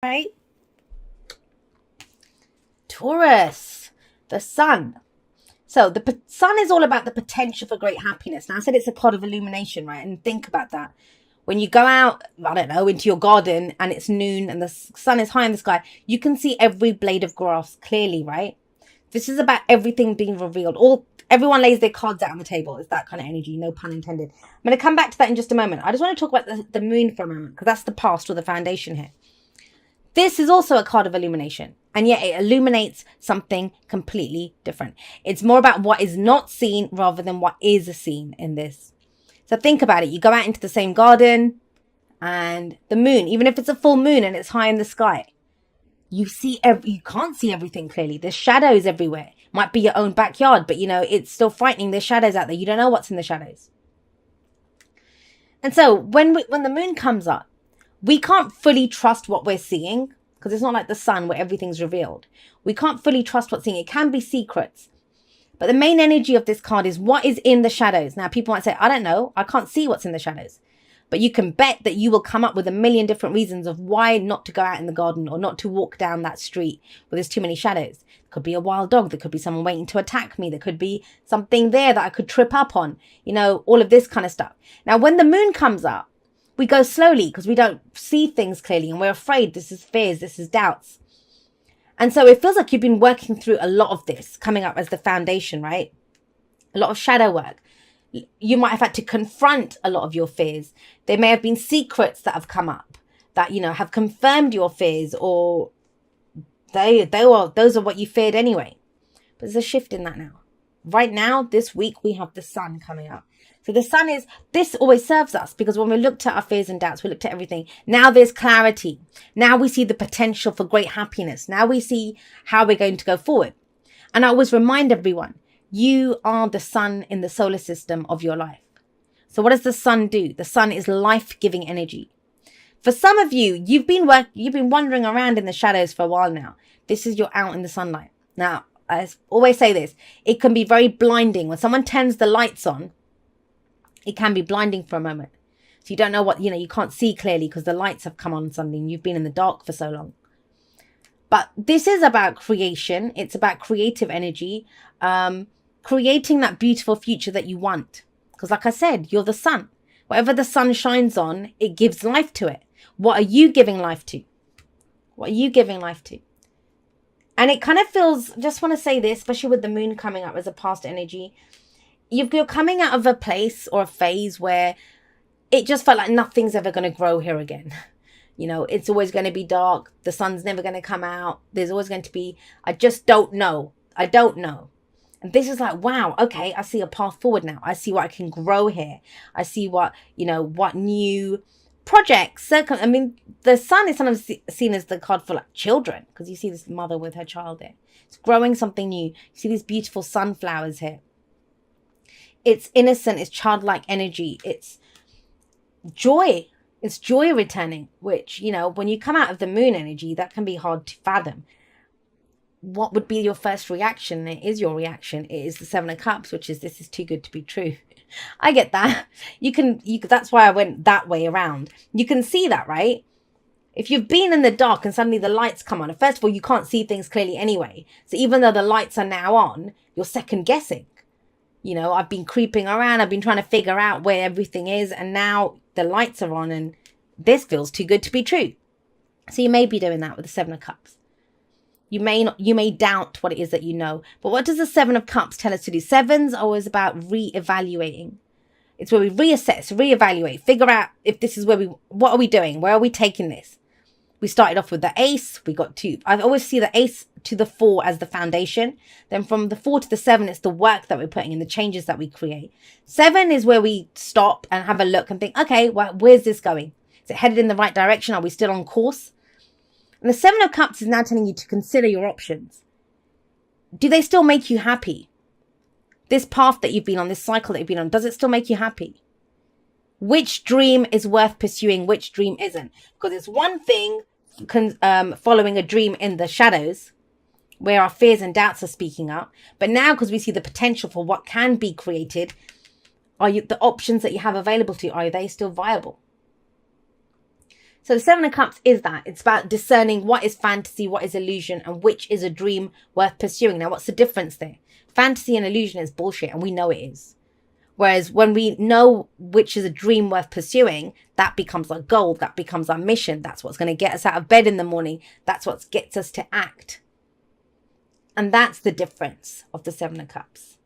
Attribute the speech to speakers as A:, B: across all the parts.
A: Right? Taurus, the sun. So the sun is all about the potential for great happiness. Now I said it's a cloud of illumination, right? And think about that. When you go out, I don't know, into your garden and it's noon and the sun is high in the sky, you can see every blade of grass clearly, right? This is about everything being revealed. Everyone lays their cards out on the table. It's that kind of energy, no pun intended. I'm going to come back to that in just a moment. I just want to talk about the moon for a moment because that's the past or the foundation here. This is also a card of illumination, and yet it illuminates something completely different. It's more about what is not seen rather than what is seen in this. So think about it. You go out into the same garden and the moon, even if it's a full moon and it's high in the sky, you can't see everything clearly. There's shadows everywhere. Might be your own backyard, but it's still frightening. There's shadows out there. You don't know what's in the shadows. And so when the moon comes up, we can't fully trust what we're seeing because it's not like the sun where everything's revealed. We can't fully trust what's seeing. It can be secrets. But the main energy of this card is what is in the shadows. Now, people might say, I don't know. I can't see what's in the shadows. But you can bet that you will come up with a million different reasons of why not to go out in the garden or not to walk down that street where there's too many shadows. There could be a wild dog. There could be someone waiting to attack me. There could be something there that I could trip up on. All of this kind of stuff. Now, when the moon comes up, we go slowly because we don't see things clearly and we're afraid. This is fears. This is doubts. And so it feels like you've been working through a lot of this coming up as the foundation, right? A lot of shadow work. You might have had to confront a lot of your fears. There may have been secrets that have come up that, have confirmed your fears, or those are what you feared anyway. But there's a shift in that now. Right now, this week, we have the sun coming up. So the sun this always serves us because when we looked at our fears and doubts, we looked at everything. Now there's clarity. Now we see the potential for great happiness. Now we see how we're going to go forward. And I always remind everyone, you are the sun in the solar system of your life. So what does the sun do? The sun is life-giving energy. For some of you, you've been wandering around in the shadows for a while now. This is you're out in the sunlight. Now, I always say this, it can be very blinding. When someone turns the lights on, it can be blinding for a moment. So you don't know what, you can't see clearly because the lights have come on suddenly and you've been in the dark for so long. But this is about creation. It's about creative energy, creating that beautiful future that you want. Because like I said, you're the sun. Whatever the sun shines on, it gives life to it. What are you giving life to? What are you giving life to? And it kind of feels, just want to say this, especially with the moon coming up as a past energy, you're coming out of a place or a phase where it just felt like nothing's ever going to grow here again. It's always going to be dark. The sun's never going to come out. There's always going to be, I just don't know. I don't know. And this is like, wow, okay, I see a path forward now. I see what I can grow here. I see what new projects. The sun is sometimes seen as the card for like children because you see this mother with her child there. It's growing something new. You see these beautiful sunflowers here. It's innocent. It's childlike energy. It's joy. It's joy returning, which, when you come out of the moon energy, that can be hard to fathom. What would be your first reaction? It is your reaction. It is the Seven of Cups, which is, this is too good to be true. I get that. That's why I went that way around. You can see that, right? If you've been in the dark and suddenly the lights come on, first of all, you can't see things clearly anyway. So even though the lights are now on, you're second guessing. I've been creeping around. I've been trying to figure out where everything is. And now the lights are on and this feels too good to be true. So you may be doing that with the Seven of Cups. You may doubt what it is that you know. But what does the Seven of Cups tell us to do? Sevens are always about re-evaluating. It's where we reassess, reevaluate, figure out if this is what are we doing? Where are we taking this? We started off with the ace. We got two. I always see the ace to the 4 as the foundation. Then from the 4 to the 7, it's the work that we're putting in, the changes that we create. 7 is where we stop and have a look and think, okay, well, where's this going? Is it headed in the right direction? Are we still on course? And the 7 of Cups is now telling you to consider your options. Do they still make you happy? This path that you've been on, this cycle that you've been on, does it still make you happy? Which dream is worth pursuing? Which dream isn't? Because it's one thing following a dream in the shadows where our fears and doubts are speaking up. But now, because we see the potential for what can be created, the options that you have available to you, are they still viable? So the Seven of Cups is that. It's about discerning what is fantasy, what is illusion, and which is a dream worth pursuing. Now, what's the difference there? Fantasy and illusion is bullshit, and we know it is. Whereas when we know which is a dream worth pursuing, that becomes our goal. That becomes our mission. That's what's going to get us out of bed in the morning. That's what gets us to act. And that's the difference of the Seven of Cups.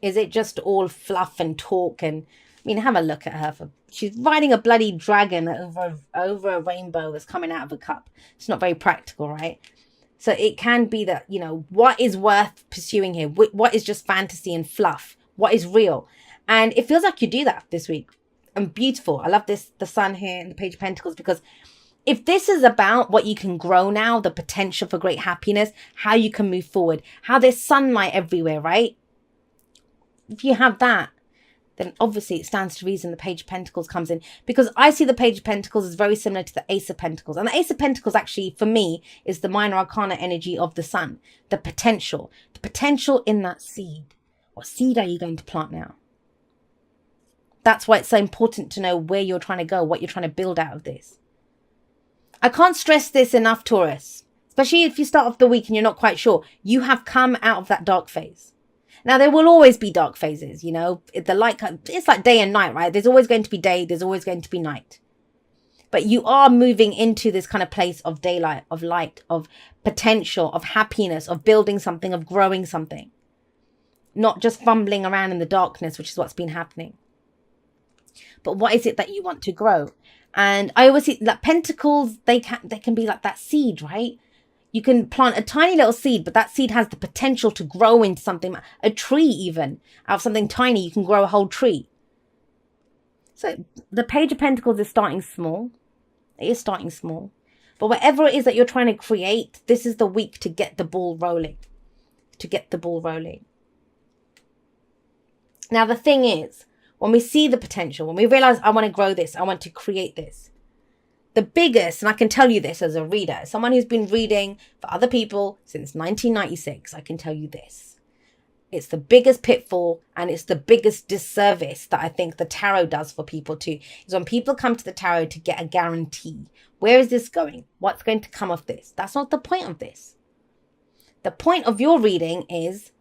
A: Is it just all fluff and talk? And I mean, have a look at her. She's riding a bloody dragon over a rainbow that's coming out of a cup. It's not very practical, right? So it can be that, you know, what is worth pursuing here? What is just fantasy and fluff? What is real? And it feels like you do that this week. And beautiful. I love this, the Sun here and the Page of Pentacles, because if this is about what you can grow now, the potential for great happiness, how you can move forward, how there's sunlight everywhere, right? If you have that, then obviously it stands to reason the Page of Pentacles comes in, because I see the Page of Pentacles as very similar to the Ace of Pentacles. And the Ace of Pentacles actually, for me, is the minor arcana energy of the Sun, the potential in that seed. What seed are you going to plant now? That's why it's so important to know where you're trying to go, what you're trying to build out of this. I can't stress this enough, Taurus, especially if you start off the week and you're not quite sure. You have come out of that dark phase. Now, there will always be dark phases, you know. The light, it's like day and night, right? There's always going to be day. There's always going to be night. But you are moving into this kind of place of daylight, of light, of potential, of happiness, of building something, of growing something. Not just fumbling around in the darkness, which is what's been happening. But what is it that you want to grow? And I always see that pentacles, they can be like that seed, right? You can plant a tiny little seed, but that seed has the potential to grow into something, a tree even. Out of something tiny, you can grow a whole tree. So the Page of Pentacles is starting small. It is starting small. But whatever it is that you're trying to create, this is the week to get the ball rolling. To get the ball rolling. Now, the thing is, when we see the potential, when we realize I want to grow this, I want to create this, the biggest, and I can tell you this as a reader, someone who's been reading for other people since 1996, I can tell you this. It's the biggest pitfall and it's the biggest disservice that I think the tarot does for people too, is when people come to the tarot to get a guarantee. Where is this going? What's going to come of this? That's not the point of this. The point of your reading is,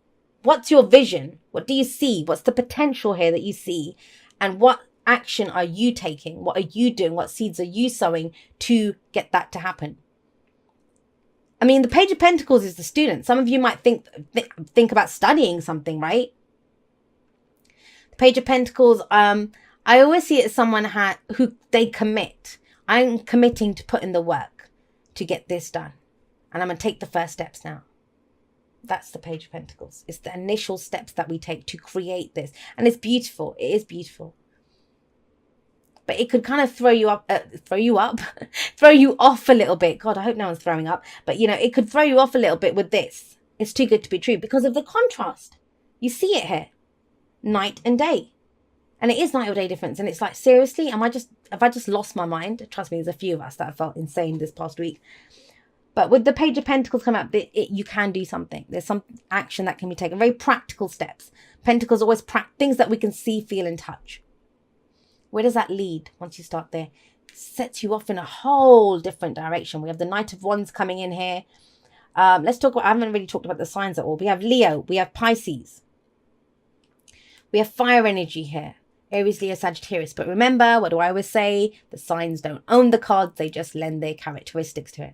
A: what's your vision? What do you see? What's the potential here that you see? And what action are you taking? What are you doing? What seeds are you sowing to get that to happen? I mean, the Page of Pentacles is the student. Some of you might think about studying something, right? The Page of Pentacles, I always see it as someone who they commit. I'm committing to put in the work to get this done. And I'm going to take the first steps now. That's the Page of Pentacles. It's the initial steps that we take to create this. And it's beautiful. It is beautiful. But it could kind of throw you off a little bit. God, I hope no one's throwing up. But, you know, it could throw you off a little bit with this. It's too good to be true because of the contrast. You see it here. Night and day. And it is night or day difference. And it's like, seriously, have I just lost my mind? Trust me, there's a few of us that have felt insane this past week. But with the Page of Pentacles come out, you can do something. There's some action that can be taken. Very practical steps. Pentacles always things that we can see, feel, and touch. Where does that lead once you start there? It sets you off in a whole different direction. We have the Knight of Wands coming in here. Let's talk about, I haven't really talked about the signs at all. We have Leo. We have Pisces. We have fire energy here. Aries, Leo, Sagittarius. But remember, what do I always say? The signs don't own the cards. They just lend their characteristics to it.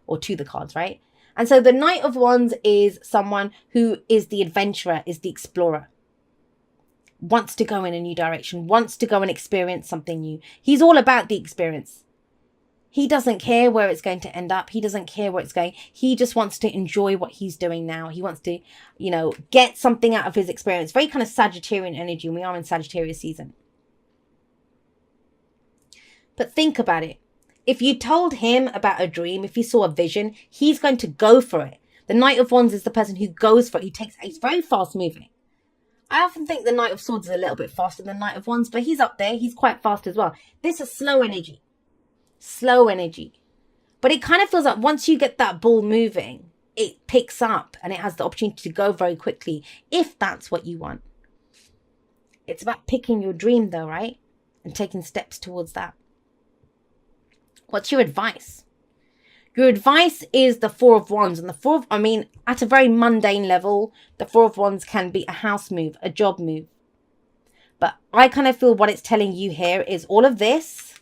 A: Or to the cards, right? And so the Knight of Wands is someone who is the adventurer, is the explorer. Wants to go in a new direction, wants to go and experience something new. He's all about the experience. He doesn't care where it's going to end up. He doesn't care where it's going. He just wants to enjoy what he's doing now. He wants to, you know, get something out of his experience. Very kind of Sagittarian energy, and we are in Sagittarius season. But think about it. If you told him about a dream, if he saw a vision, he's going to go for it. The Knight of Wands is the person who goes for it. He's very fast moving. I often think the Knight of Swords is a little bit faster than Knight of Wands, but he's up there. He's quite fast as well. This is slow energy. Slow energy. But it kind of feels like once you get that ball moving, it picks up and it has the opportunity to go very quickly, if that's what you want. It's about picking your dream though, right? And taking steps towards that. What's your advice? Your advice is the Four of Wands. And the Four of, I mean, at a very mundane level, the Four of Wands can be a house move, a job move. But I kind of feel what it's telling you here is all of this,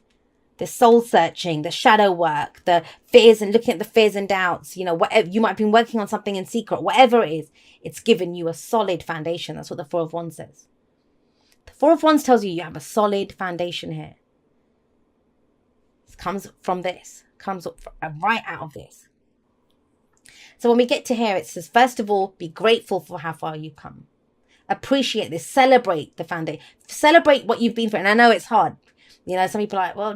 A: the soul searching, the shadow work, the fears and looking at the fears and doubts, you know, whatever, you might have been working on something in secret, whatever it is, it's given you a solid foundation. That's what the Four of Wands says. The Four of Wands tells you you have a solid foundation here. It comes from this, comes right out of this. So when we get to here, it says, first of all, be grateful for how far you've come. Appreciate this, celebrate the foundation, celebrate what you've been through. And I know it's hard. You know, some people are like, well,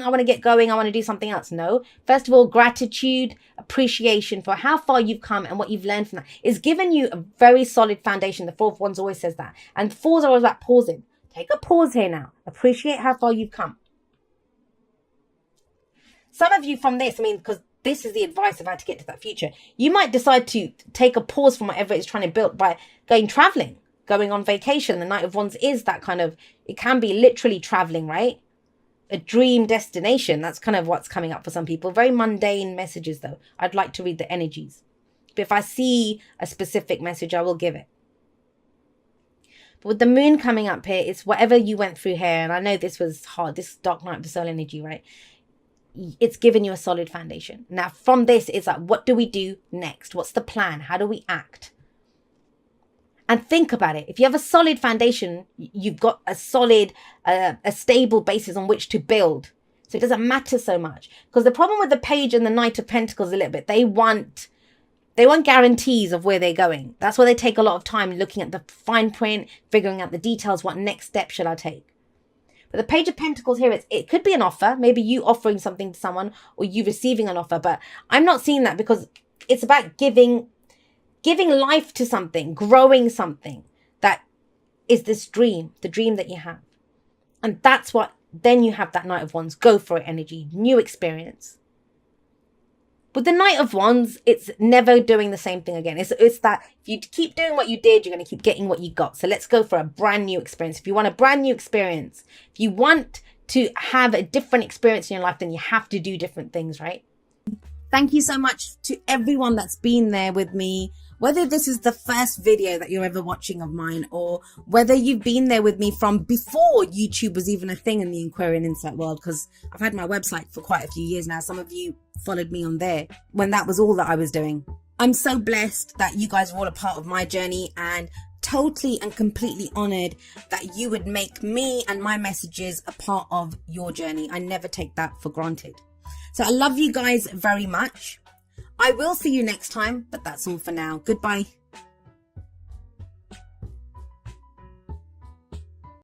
A: I want to get going. I want to do something else. No. First of all, gratitude, appreciation for how far you've come and what you've learned from that. It's given you a very solid foundation. The Four of Wands always says that. And fours are always about pausing. Take a pause here now. Appreciate how far you've come. Some of you from this, I mean, because this is the advice of how to get to that future. You might decide to take a pause from whatever it's trying to build by going traveling, going on vacation. The Knight of Wands is that kind of, it can be literally traveling, right? A dream destination. That's kind of what's coming up for some people. Very mundane messages though. I'd like to read the energies. But if I see a specific message, I will give it. But with the moon coming up here, it's whatever you went through here. And I know this was hard. This dark night of the soul energy, right? It's given you a solid foundation. Now from this, it's like, what do we do next? What's the plan? How do we act? And think about it. If you have a solid foundation, you've got a solid, a stable basis on which to build. So it doesn't matter so much. Because the problem with the Page and the Knight of Pentacles a little bit, they want guarantees of where they're going. That's why they take a lot of time looking at the fine print, figuring out the details. What next step should I take? But the Page of Pentacles here, it could be an offer. Maybe you offering something to someone or you receiving an offer. But I'm not seeing that because it's about giving life to something, growing something that is this dream, the dream that you have. And that's what, then you have that Knight of Wands, go for it energy, new experience. With the Knight of Wands, it's never doing the same thing again. It's that if you keep doing what you did, you're going to keep getting what you got. So let's go for a brand new experience. If you want a brand new experience, if you want to have a different experience in your life, then you have to do different things, right? Thank you so much to everyone that's been there with me. Whether this is the first video that you're ever watching of mine, or whether you've been there with me from before YouTube was even a thing in the Aquarian Insight world, because I've had my website for quite a few years now. Some of you followed me on there when that was all that I was doing. I'm so blessed that you guys are all a part of my journey, and totally and completely honored that you would make me and my messages a part of your journey. I never take that for granted. So I love you guys very much. I will see you next time, but that's all for now. Goodbye.